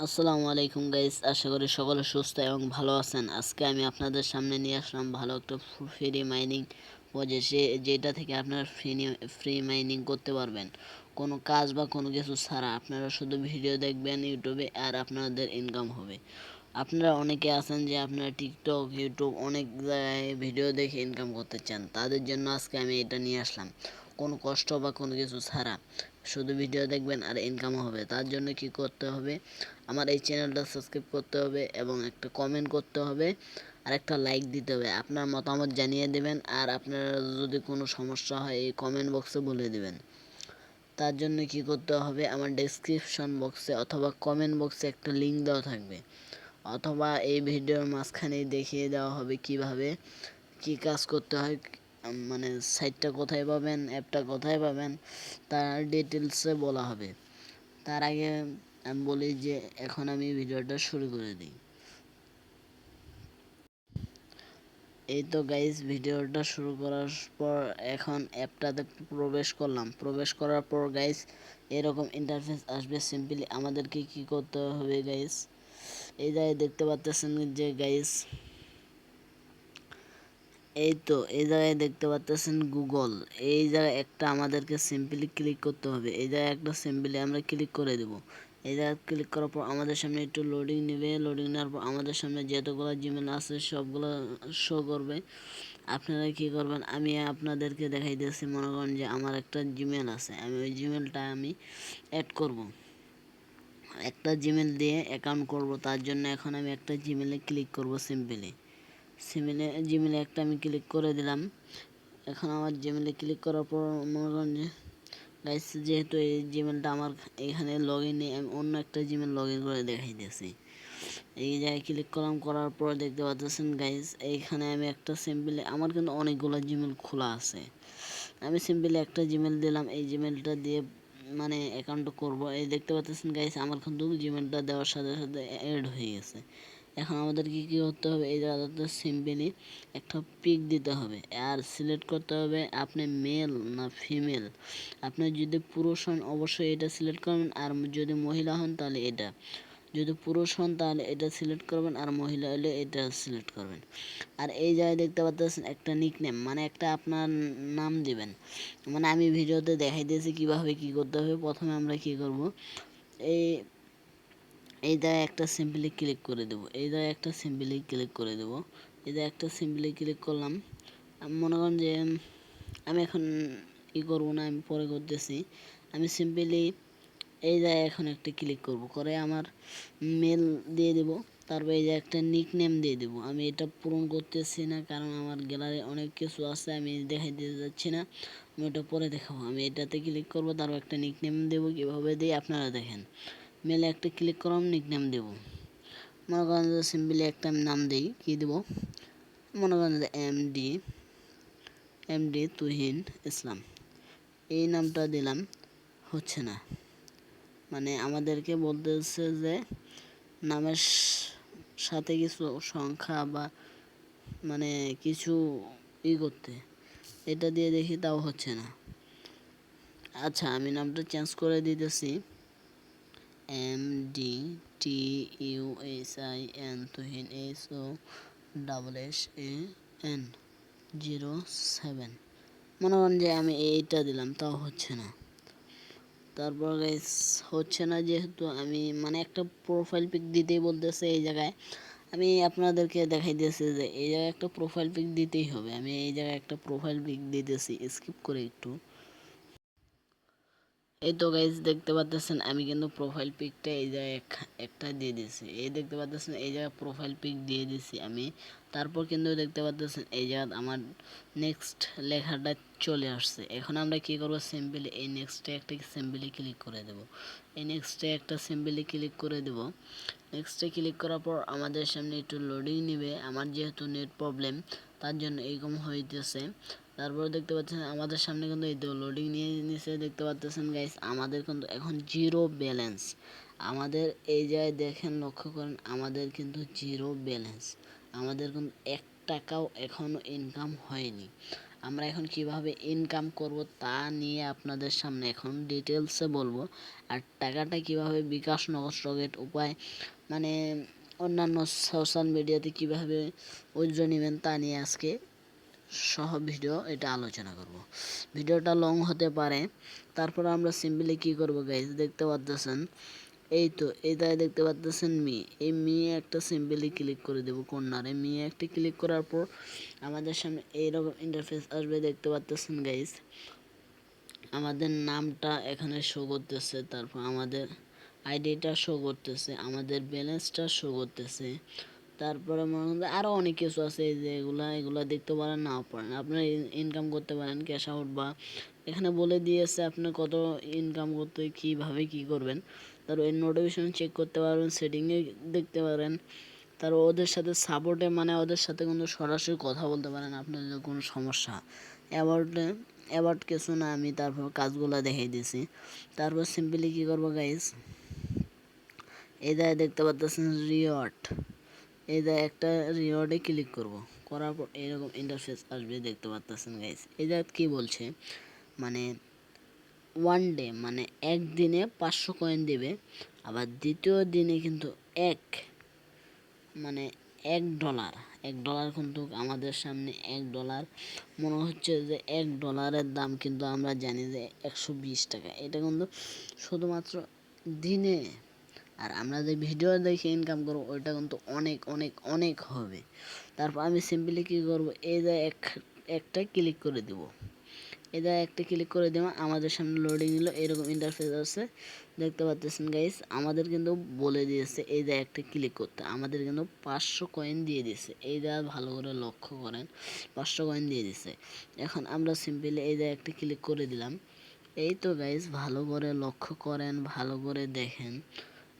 আসসালামু আলাইকুম গাইস, আশা করি সকলে সুস্থ এবং ভালো আছেন। আজকে আমি আপনাদের সামনে নিয়ে আসলাম ভালো একটা ফ্রি মাইনিং প্রজেক্ট, যেটা থেকে আপনারা ফ্রি মাইনিং করতে পারবেন কোনো কাজ বা কোনো কিছু ছাড়া। আপনারা শুধু ভিডিও দেখবেন ইউটিউবে আর আপনাদের ইনকাম হবে। আপনারা অনেকে আছেন যে আপনারা টিকটক, ইউটিউব অনেক জায়গায় ভিডিও দেখে ইনকাম করতে চান। তাদের জন্য আজকে আমি এটা নিয়ে আসলাম, কোনো কষ্ট বা কোনো কিছু ছাড়া শুধু ভিডিও দেখবেন আর ইনকাম হবে। তার জন্য কি করতে হবে, আমার এই চ্যানেলটা সাবস্ক্রাইব করতে হবে এবং একটা কমেন্ট করতে হবে আর একটা লাইক দিতে হবে। আপনার মতামত জানিয়ে দেবেন, আর আপনার যদি কোনো সমস্যা হয় এই কমেন্ট বক্সে বলে দেবেন। তার জন্য কি করতে হবে, আমার ডেসক্রিপশন বক্সে অথবা কমেন্ট বক্সে একটা লিঙ্ক দেওয়া থাকবে, অথবা এই ভিডিওর মাঝখানে দেখিয়ে দেওয়া হবে কিভাবে কি কাজ করতে হয়। মানে সাইটটা কোথায় পাবেন, অ্যাপটা কোথায় পাবেন, তার ডিটেলসে বলা হবে। তার আগে আমি বলি যে এখন আমি ভিডিওটা শুরু করে দিই। এই তো গাইস, ভিডিওটা শুরু করার পর এখন অ্যাপটাতে প্রবেশ করলাম। প্রবেশ করার পর গাইস এরকম ইন্টারফেস আসবে। সিম্পলি আমাদেরকে কি করতে হবে গাইস, এই জায়গায় দেখতে পাচ্ছেন যে গাইস, এই জায়গায় দেখতে পাচ্ছেন গুগল। এই জায়গায় একটা আমাদেরকে সিম্পলি ক্লিক করতে হবে। এই জায়গায় একটা সিম্পলি আমরা ক্লিক করে দেব। এই জায়গায় ক্লিক করার পর আমাদের সামনে একটু লোডিং নেবে। লোডিং নেওয়ার পর আমাদের সামনে যতগুলো জিমেল আছে সবগুলো শো করবে। আপনারা কি করবেন, আমি আপনাদেরকে দেখাইতেছি। মনে করেন যে আমার একটা জিমেল আছে, আমি ওই জিমেলটা আমি অ্যাড করব, একটা জিমেল দিয়ে অ্যাকাউন্ট করব। তার জন্য এখন আমি একটা জিমেলে ক্লিক করব। জিমেলে একটা আমি ক্লিক করে দিলাম। এখন আমার জিমেলে ক্লিক করার পর মনে করেন যে গাইস, যেহেতু এই জিমেলটা আমার এখানে লগ ইন নেই, আমি অন্য একটা জিমেল লগ ইন করে দেখাইতেছি। এই জায়গায় ক্লিক করলাম, করার পর দেখতে পাচ্ছেন গাইস, এইখানে আমি একটা সিম্পলি, আমার কিন্তু অনেকগুলো জিমেল খোলা আছে, আমি সিম্পলি একটা জিমেল দিলাম। এই জিমেলটা দিয়ে মানে অ্যাকাউন্ট করব। এই দেখতে পাচ্ছেন গাইস, আমার কিন্তু জিমেলটা দেওয়ার সাথে সাথে অ্যাড হয়ে গেছে। এখন আমাদের কি করতে হবে, এই জায়গাতে সিম্পলি একটা পিক দিতে হবে আর সিলেক্ট করতে হবে আপনি মেল না ফিমেল। আপনি যদি পুরুষ হন অবশ্যই এটা সিলেক্ট করবেন, আর যদি মহিলা হন তাহলে এটা, যদি পুরুষ হন তাহলে এটা সিলেক্ট করবেন, আর মহিলা হলে এটা সিলেক্ট করবেন। আর এই জায়গায় দেখতে পাচ্ছেন একটা নিকনেম, মানে একটা আপনার নাম দিবেন। মানে আমি ভিডিওতে দেখাই দিয়েছি কিভাবে কি করতে হবে। প্রথমে আমরা কি করব, এই এই জায়গায় একটা সিম্পলি ক্লিক করে দেব। এই জায়গায় একটা সিম্পলি ক্লিক করে দেব। এই জায়গায় একটা সিম্পলি ক্লিক করলাম। আমি মনে করেন যে আমি এখন ই করব না, আমি পরে করতেছি। আমি সিম্পলি এই জায়গায় এখন একটা ক্লিক করব, করে আমার মেল দিয়ে দেব। তারপর এই যে একটা নিক নেম দিয়ে দেবো। আমি এটা পূরণ করতেছি না, কারণ আমার গ্যালারি অনেক কিছু আছে, আমি দেখাই দিতে যাচ্ছি না, আমি ওটা পরে দেখাবো। আমি এটাতে ক্লিক করব, তারপর একটা নিক নেম দেবো। কীভাবে দিই আপনারা দেখেন। মেলে একটা ক্লিক করলাম, নিক নেম দেবো। মনে করেন যে সিম্পলি একটা আমি নাম দিই, কী দেবো, মনে করেন যে এমডি তুহিন ইসলাম, এই নামটা দিলাম। হচ্ছে না, মানে আমাদেরকে বলতেছে যে নামের সাথে কিছু সংখ্যা বা মানে কিছু করতে, এটা দিয়ে দেখি তাও হচ্ছে না। আচ্ছা, আমি নামটা চেঞ্জ করে দিতেছি, MDTUHIN তুহিন, SOSSAN 07। মনে করেন যে আমি এইটা দিলাম, তাও হচ্ছে না। তারপর গাইস হচ্ছে না, যেহেতু আমি মানে একটা প্রোফাইল পিক দিতেই বলতেছে। এই জায়গায় আমি আপনাদেরকে দেখাই দিয়েছি যে এই জায়গায় একটা প্রোফাইল পিক দিতেই হবে। আমি এই জায়গায় একটা প্রোফাইল পিক দিতেছি, স্কিপ করে একটু। এই তো গাইজ দেখতে পাচ্ছেন আমি কিন্তু প্রোফাইল পিকটা এই জায়গায় একটা দিয়ে দিয়েছি। এই দেখতে পাচ্ছেন এই জায়গায় প্রোফাইল পিক দিয়ে দিছি আমি। তারপর কিন্তু দেখতে পাচ্ছেন এই জায়গায় আমার নেক্সট লেখাটা চলে আসছে। এখন আমরা কি করব, সিম্পলি এই নেক্সটে একটা সিম্পলি ক্লিক করে দেব। এই নেক্সটে একটা সিম্পলি ক্লিক করে দেব। নেক্সটে ক্লিক করার পর আমাদের সামনে একটু লোডিং নেবে। আমার যেহেতু নেট প্রবলেম তার জন্য এইরকম হইতেছে। তারপর দেখতে পাচ্ছেন আমাদের সামনে কিন্তু এই তো লোডিং নিয়ে নিচে দেখতে পাচ্ছেন গাইস, আমাদের কিন্তু এখন জিরো ব্যালেন্স। আমাদের এই জায়গায় দেখেন, লক্ষ্য করেন, আমাদের কিন্তু জিরো ব্যালেন্স। আমাদের কিন্তু 1 টাকাও এখনো ইনকাম হয়নি। আমরা এখন কিভাবে ইনকাম করব তা নিয়ে আপনাদের সামনে এখন ডিটেলসে বলবো। আর টাকাটা কিভাবে বিকাশ, নগদ, রকেট উপায় মানে অন্যান্য সোশ্যাল মিডিয়াতে কিভাবে উইথড্র নেবেন তা নিয়ে আজকে সহ ভিডিও এটা আলোচনা করব। ভিডিওটা লং হতে পারে। তারপর আমরা সিম্পলি কি করব গাইস, দেখতে পাচ্ছেন এই তো এটাই দেখতে পাচ্ছেন এই একটা সিম্পলি ক্লিক করে দেব কর্নারে। একটা ক্লিক করার পর আমাদের সামনে এইরকম ইন্টারফেস আসবে, দেখতে পাচ্ছেন গাইস। আমাদের নামটা এখানে শো করতেছে, তারপর আমাদের আইডিটা শো করতেছে, আমাদের ব্যালেন্সটা শো করতেছে, তারপরে মনে করেন আরও অনেক কিছু আছে এই যে এগুলা দেখতে পারেন, নাও পারেন। আপনারা ইনকাম করতে পারেন ক্যাশ আউট, বা এখানে বলে দিয়েছে আপনি কত ইনকাম করতে কিভাবে কি করবেন। তারপর এই নোটিফিকেশন চেক করতে পারবেন, সেটিংয়ে দেখতে পারেন। তারপর ওদের সাথে সাপোর্টে মানে ওদের সাথে কিন্তু সরাসরি কথা বলতে পারেন আপনার যদি কোনো সমস্যা। অ্যাবাউট কিছু না, আমি তারপর কাজগুলো দেখাই দিয়েছি। তারপর সিম্পলি কী করবো গাইস, এই জায়গায় দেখতে পাচ্ছেন রিওয়ার্ড, এই জায়গায় একটা রিওয়ার্ডে ক্লিক করব। করার পর এরকম ইন্টারফেস আসবে, দেখতে পাচ্ছেন গাইস। এই জায়গায় কী বলছে মানে ওয়ান ডে মানে একদিনে 500 কয়েন দেবে, আবার দ্বিতীয় দিনে কিন্তু মানে $1 কিন্তু আমাদের সামনে $1 মনে হচ্ছে যে $1 দাম কিন্তু আমরা জানি যে 120 টাকা। এটা কিন্তু শুধুমাত্র দিনে, আর আমরা যে ভিডিও দেখে ইনকাম করবো ওইটা কিন্তু অনেক অনেক অনেক হবে। তারপর আমি সিম্পলি কী করবো, এই যে একটা ক্লিক করে দিব, এটা একটা ক্লিক করে দেওয়া আমাদের সামনে লোডিং নিল, এরকম ইন্টারফেস আছে দেখতে পাচ্ছেন গাইস। আমাদের কিন্তু বলে দিয়েছে এই যে একটা ক্লিক করতে, আমাদের কিন্তু 500 কয়েন দিয়ে দিয়েছে। এই যা ভালো করে লক্ষ্য করেন, 500 কয়েন দিয়ে দিছে। এখন আমরা সিম্পলি এই যে একটা ক্লিক করে দিলাম। এই তো গাইস, ভালো করে লক্ষ্য করেন, ভালো করে দেখেন,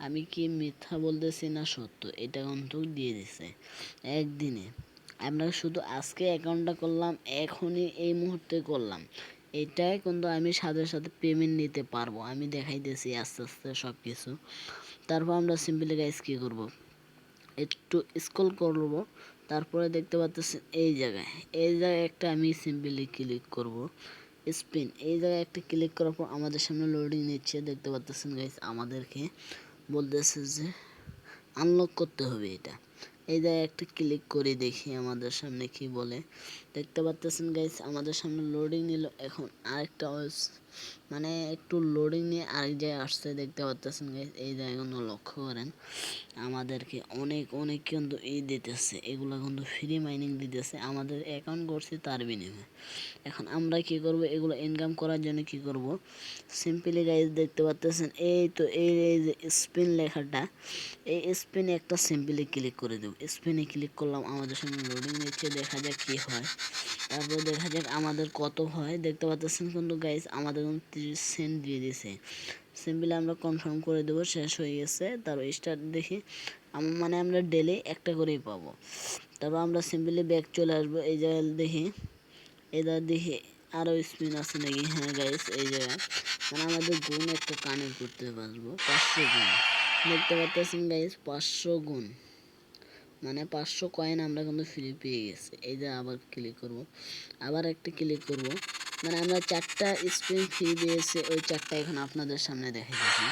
আমি কি মিথ্যা বলতেছি না সত্য, এটা কিন্তু দিয়ে দিছে একদিনে। আমরা শুধু আজকে অ্যাকাউন্টটা করলাম, এখনই এই মুহূর্তে করলাম, এটাই কিন্তু আমি সাথে সাথে পেমেন্ট নিতে পারবো। আমি দেখাইতেছি আস্তে আস্তে সব কিছু। তারপর আমরা সিম্পলি গাইস কী করবো, একটু স্ক্রল করবো, তারপরে দেখতে পাচ্ছেন এই জায়গায় একটা আমি সিম্পলি ক্লিক করব। স্পিন, এই জায়গায় একটা ক্লিক করার পর আমাদের সামনে লোডিং নিচ্ছে, দেখতে পাচ্ছেন গাইস। আমাদেরকে বলতেছে যে আনলক করতে হবে এটা। এই জায়গায় একটা ক্লিক করে দেখি আমাদের সামনে কি বলে, দেখতে পাচ্ছেন গাইস। আমাদের সামনে লোডিং নিল, এখন আরেকটা মানে একটু লোডিং নিয়ে আরেক জায়গায় আসছে, দেখতে পাচ্ছেন গাইস। এই জায়গাগুলো লক্ষ্য করেন, আমাদেরকে অনেক অনেক কিন্তু দিতেছে, এগুলো কিন্তু ফ্রি মাইনিং দিতেছে, আমাদের অ্যাকাউন্ট করছে তার বিনিময়ে। এখন আমরা কি করব, এগুলো ইনকাম করার জন্য কি করব, সিম্পলি গাইস দেখতে পাচ্ছেন এই তো এই যে স্পিন লেখাটা, এই স্পিনে একটা সিম্পলি ক্লিক করে দেব। স্পিনে ক্লিক করলাম, আমাদের সামনে লোডিং নিচ্ছে, দেখা যাক কি হয়। তারপর দেখা যাক আমাদের কত হয়, দেখতে পাচ্ছেন কিন্তু গাইস আমাদের 30 সেন্ট দিয়ে দিয়েছে। সিম্পলি আমরা কনফার্ম করে দেবো, শেষ হয়ে গেছে। তারপর স্টার্ট দেখি, মানে আমরা ডেলি একটা করেই পাবো। তারপর আমরা সিম্পলি ব্যাক চলে আসবো, এই জায়গায় দেখি, দেখি আরও স্পিন আছে নাকি। হ্যাঁ গাইস, এই জায়গায় মানে আমাদের গুণ একটা কানেক্ট করতে পারবো, 500 গুণ। দেখতে পাচ্ছেন গাইস, 500 গুণ মানে 500 কয়েন আমরা কিন্তু ফ্রি পেয়ে গেছি। এই যে আবার ক্লিক করব, আবার একটা ক্লিক করব, মানে আমরা 4টা স্পিন ফ্রি পেয়েছি, ওই 4টা এখন আপনাদের সামনে দেখা যাচ্ছে।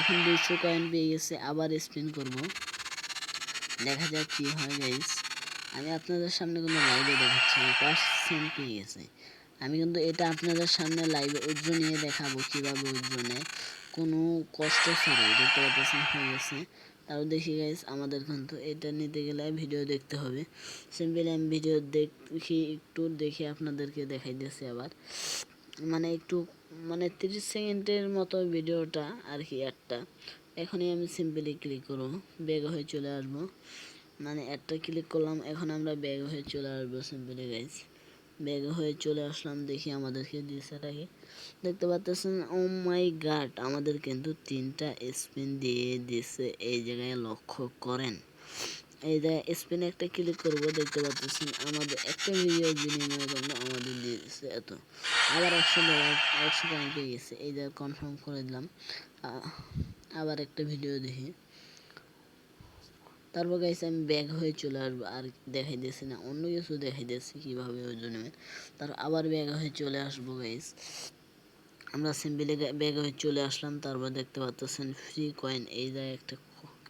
এখন 200 কয়েন পেয়ে গেছে, আবার স্পিন করব, দেখা যাক কি হয় গাইস। আমি আপনাদের সামনে কোনো লাইভে দেখাচ্ছি না, 5 সেন্ট পেয়ে গেছে। আমি কিন্তু এটা আপনাদের সামনে লাইভে উজ্জ্বল নিয়ে দেখাবো কীভাবে উজ্জ্বল নেয়, কোনো কষ্ট ছাড়াই। দেখতে পাচ্ছেন হয়ে গেছে। তারও দেখি গাইস, আমাদের কিন্তু এটা নিতে গেলে ভিডিও দেখতে হবে। সিম্পলি আমি ভিডিও একটু দেখে আপনাদেরকে দেখাই দিয়েছি আবার, মানে একটু মানে 30 সেকেন্ডের মতো ভিডিওটা আর কি একটা। এখনই আমি সিম্পলি ক্লিক করবো, ব্যাক হয়ে চলে আসবো, মানে একটা ক্লিক করলাম, এখন আমরা ব্যাক হয়ে চলে আসবো। সিম্পলি গাইস ব্যাক হয়ে চলে আসলাম, দেখি আমাদেরকে দিয়েছে নাকি। দেখতে পাচ্ছেন ও মাই গড, আমাদের কিন্তু 3টা স্পিন দিয়ে দিছে, এই জায়গায় লক্ষ্য করেন। এই জায়গায় স্পিনে একটা ক্লিক করব, দেখতে পাচ্ছেন আমাদের একটা ভিডিওর বিনিময়ে কিন্তু আমাদের দিয়ে দিচ্ছে এত। আবার $100 100 কয়েন পেয়ে গেছে, এই জায়গায় কনফার্ম করে দিলাম। আবার একটা ভিডিও দেখি, তারপর গাইস আমি ব্যাক হয়ে চলে আসবো, আর দেখাই দিয়েছি না, অন্য কিছু দেখাই দিয়েছি কীভাবে ওই জন্য তার আবার ব্যাক হয়ে চলে আসবো গাইস। আমরা সিম্পলি ব্যাক হয়ে চলে আসলাম। তারপর দেখতে পাচ্ছেন ফ্রি কয়েন, এই জায়গায় একটা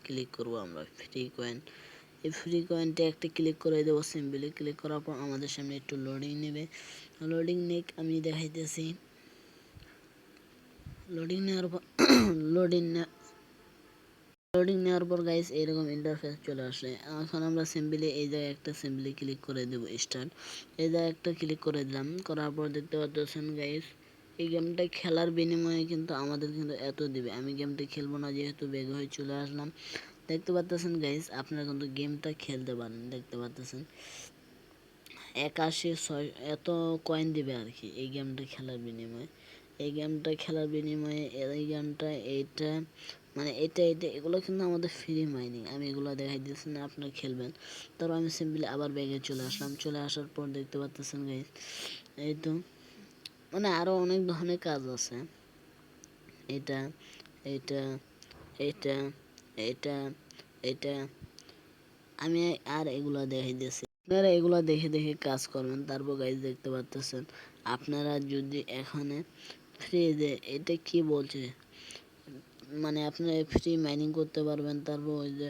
ক্লিক করব আমরা, ফ্রি কয়েন। এই ফ্রি কয়েনটা একটা ক্লিক করে দেবো। সিম্পলি ক্লিক করার পর আমাদের সামনে একটু লোডিং নেবে, লোডিং নেক আমি দেখাইতেছি। লোডিং নেওয়ার পর লোডিং নেওয়ার পর গাইস এরকম ইন্টারফেস চলে আসে। এখন আমরা সিম্পলি এই জায়গায় একটা সিম্পলি ক্লিক করে দেবো স্টার্ট, এই জায়গায় একটা ক্লিক করে দিলাম। করার পর দেখতে পাচ্ছেন গাইস এই গেমটা খেলার বিনিময়ে কিন্তু আমাদের কিন্তু এত দিবে। আমি গেমটা খেলবো না যেহেতু বেগ হয়ে চলে আসলাম। দেখতে পাচ্ছেন গাইস আপনারা কিন্তু গেমটা খেলতে পারেন। দেখতে পাচ্ছেন 81 এত কয়েন দিবে আর কি এই গেমটা খেলার বিনিময়ে। এই গেমটা খেলার বিনিময়ে এই গেমটা এইটা মানে এটা এগুলো কিন্তু আমাদের ফ্রি মাইনিং। আমি এগুলো দেখাই দিচ্ছি না, আপনারা খেলবেন। তারপর আমি সিম্পলি আবার ব্যাগে চলে আসলাম। চলে আসার পর দেখতে পাচ্ছেন গাইস এই তো মানে আরো অনেক ধরনের কাজ আছে। এটা এটা এটা এটা এটা আমি আর এগুলা দেখাই দিয়েছি, আপনারা এগুলা দেখে দেখে কাজ করবেন। তারপর গাইজ দেখতে পাচ্ছেন আপনারা যদি এখানে ফ্রিজে এটা কি বলছে মানে আপনারা ফ্রি মাইনিং করতে পারবেন। তারপর ওই যে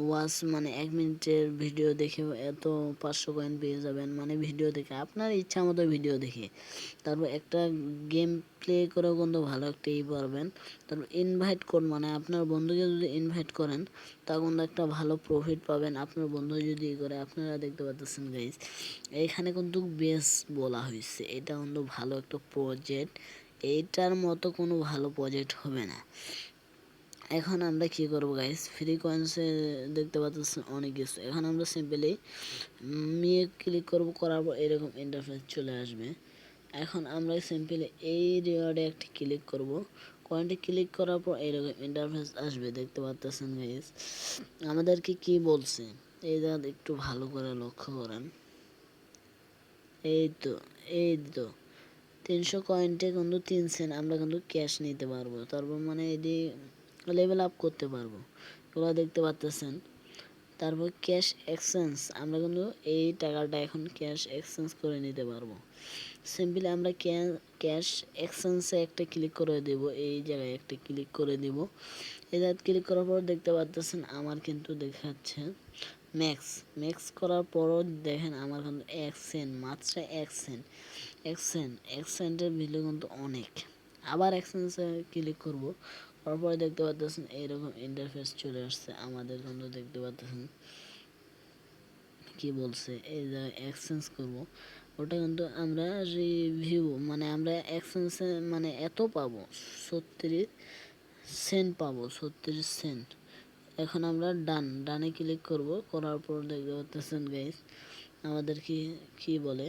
ওয়াচ মানে 1 মিনিটের ভিডিও দেখে এত 500 কয়েন পেয়ে যাবেন, মানে ভিডিও দেখে আপনার ইচ্ছা মতো ভিডিও দেখে। তারপর একটা গেম প্লে করেও কিন্তু ভালো একটা পারবেন। তারপর ইনভাইট কোড মানে আপনার বন্ধুকে যদি ইনভাইট করেন তখন একটা ভালো প্রফিট পাবেন আপনার বন্ধু যদি করে। আপনারা দেখতে পাচ্ছেন গাইজ এইখানে কিন্তু বেস বলা হয়েছে, এটা কিন্তু ভালো একটা প্রজেক্ট, এইটার মতো কোনো ভালো প্রজেক্ট হবে না। এখন আমরা কি করব গাইস, ফ্রি কয়েন্সে দেখতে পাচ্ছেন অনেক কিছু। এখন আমরা সিম্পলি নিয়ে ক্লিক করব, করার পর এরকম ইন্টারফেস চলে আসবে। এখন আমরা সিম্পলি এই রিওয়ার্ডে একটা ক্লিক করব, কয়েনটি ক্লিক করার পর এরকম ইন্টারফেস আসবে। দেখতে পাচ্ছেন গাইস আমাদেরকে কি বলছে, এই জায়গা একটু ভালো করে লক্ষ্য করেন। এই তো 300 কয়েন্টে কিন্তু 3 সেন্ট আমরা কিন্তু ক্যাশ নিতে পারবো। তারপর মানে এটি লেভেল আপ করতে পারবো, এগুলো দেখতে পাচ্ছেন। তারপর ক্যাশ এক্সচেঞ্জ আমরা কিন্তু এই টাকাটা এখন ক্যাশ এক্সচেঞ্জ করে নিতে পারবো। সিম্পলি আমরা ক্যাশ এক্সচেঞ্জে একটা ক্লিক করে দেব, এই জায়গায় একটা ক্লিক করে দিব। এই জায়গায় ক্লিক করার পর দেখতে পাচ্ছেন আমার কিন্তু দেখাচ্ছে ম্যাক্স করার পরও দেখেন আমার কিন্তু 1 সেন্ট, মাত্র 1 সেন্ট। এক সেন্টের ভ্যালু কিন্তু অনেক। আবার এক্সচেঞ্জে ক্লিক করব, তারপরে দেখতে পাচ্ছেন এইরকম ইন্টারফেস চলে আসছে আমাদের কিন্তু। দেখতে পাচ্ছেন কি বলছে, এই যে এক্সচেঞ্জ করব ওটা কিন্তু আমরা রিভিউ মানে আমরা এক্সচেঞ্জে মানে এত পাবো 36 সেন্ট পাবো, 36 সেন্ট। এখন আমরা ডানে ক্লিক করব, করার পর দেখতে পাচ্ছেন গাইস আমাদের কি বলে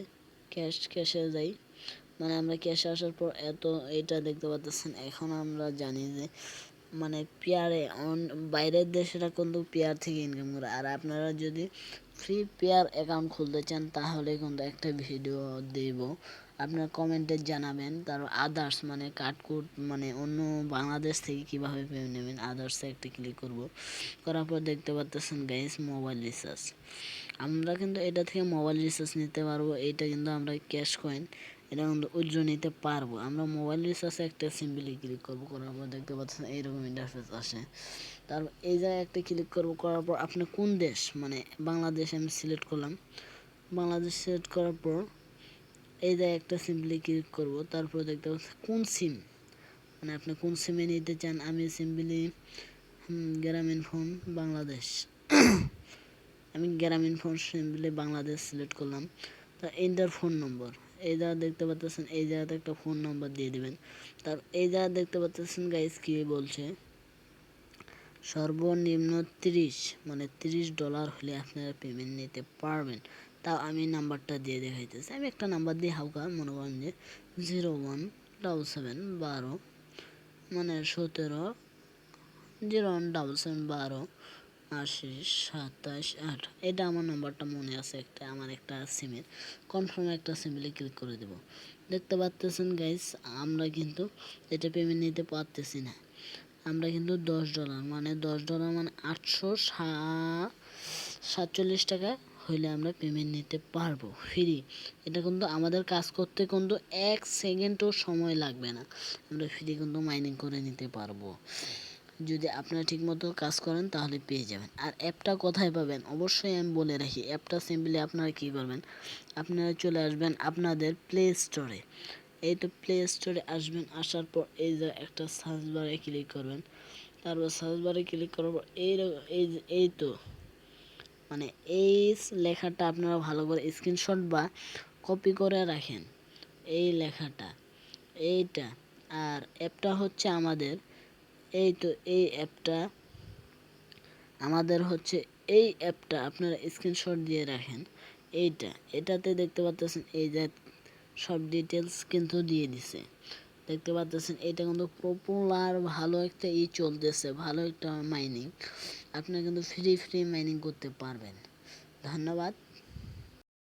ক্যাশে যাই, মানে আমরা ক্যাশে আসার পর এত এটা দেখতে পাচ্ছেন। এখন আমরা জানি যে মানে পেয়ারে বাইরের দেশেরা কিন্তু পেয়ার থেকে ইনকাম করে। আর আপনারা যদি ফ্রি পেয়ার অ্যাকাউন্ট খুলতে চান তাহলে কিন্তু একটা ভিডিও দেব, আপনারা কমেন্টে জানাবেন। তার আদার্স মানে কাটকুট মানে অন্য বাংলাদেশ থেকে কীভাবে পেমেন্ট নেবেন, আদার্সে একটা ক্লিক করব, করার পর দেখতে পাচ্ছেন গাইস মোবাইল রিচার্জ। আমরা কিন্তু এটা থেকে মোবাইল রিচার্জ নিতে পারবো। এইটা কিন্তু আমরা ক্যাশ কয়েন এটা কিন্তু উজ্জ্বল নিতে পারবো। আমরা মোবাইল রিচার্জে একটা সিম্পলি ক্লিক করবো, করার পর দেখতে পাচ্ছেন এইরকম ইন্টারফেস আসে। তারপর এই জায়গায় একটা ক্লিক করবো, করার পর আপনি কোন দেশ মানে বাংলাদেশ আমি সিলেক্ট করলাম। বাংলাদেশ সিলেক্ট করার পর এই জায়গায় একটা সিম্পলি ক্লিক করব, তারপর দেখতে পাচ্ছেন কোন সিম মানে আপনি কোন সিমে নিতে চান। আমি সিম্পলি গ্রামীণ ফোন বাংলাদেশ আমি গ্রামীণ ফোন সিম্পলি বাংলাদেশ সিলেক্ট করলাম। তা এন্টার ফোন নম্বর এই জায়গা দেখতে পাচ্ছেন, এই জায়গাতে একটা ফোন নম্বর দিয়ে দিবেন। তার এই জায়গা দেখতে পাচ্ছেন গাইস কি বলছে, সর্বনিম্ন 30 মানে $30 হলে আপনারা পেমেন্ট নিতে পারবেন। তাও আমি নাম্বারটা দিয়ে দেখাইতেছি, আমি একটা নাম্বার দিয়ে হালকা মনে করেন যে 017712 মানে 017712 80 27 8 এটা আমার নাম্বারটা মনে আছে, আমার একটা সিমের কনফার্ম একটা সিম্পলি ক্লিক করে দেব। দেখতে পাচ্ছেন গাইস আমরা কিন্তু এটা পেমেন্ট নিতে পারতেছি না। আমরা কিন্তু $10 মানে $10 মানে 847 টাকা হইলে আমরা পেমেন্ট নিতে পারবো ফ্রি। এটা কিন্তু আমাদের কাজ করতে কিন্তু 1 সেকেন্ডও সময় লাগবে না, আমরা ফ্রি কিন্তু মাইনিং করে নিতে পারবো। যদি আপনারা ঠিকমতো কাজ করেন তাহলে পেয়ে যাবেন। আর অ্যাপটা কোথায় পাবেন অবশ্যই আমি বলে রাখি, অ্যাপটা সিম্পলি আপনারা কি করবেন, আপনারা চলে আসবেন আপনাদের প্লে স্টোরে। এই তো প্লে স্টোরে আসবেন, আসার পর এই যে একটা সার্চ বারে ক্লিক করবেন, তারপর সার্চ বারে ক্লিক করার পর এই তো মানে এই লেখাটা আপনারা ভালো করে স্ক্রিনশট বা কপি করে রাখেন, এই লেখাটা এইটা। আর অ্যাপটা হচ্ছে আমাদের এই তো এই অ্যাপটা আমাদের হচ্ছে এই অ্যাপটা আপনারা স্ক্রিনশট দিয়ে রাখেন। এটাতে দেখতে পাচ্ছেন এই যে সব ডিটেলস কিন্তু দিয়ে দিছে, দেখতে পাচ্ছেন এটা কিন্তু পপুলার ভালো একটা চলতেছে, ভালো একটা মাইনিং। আপনারা কিন্তু ফ্রি মাইনিং করতে পারবেন। ধন্যবাদ।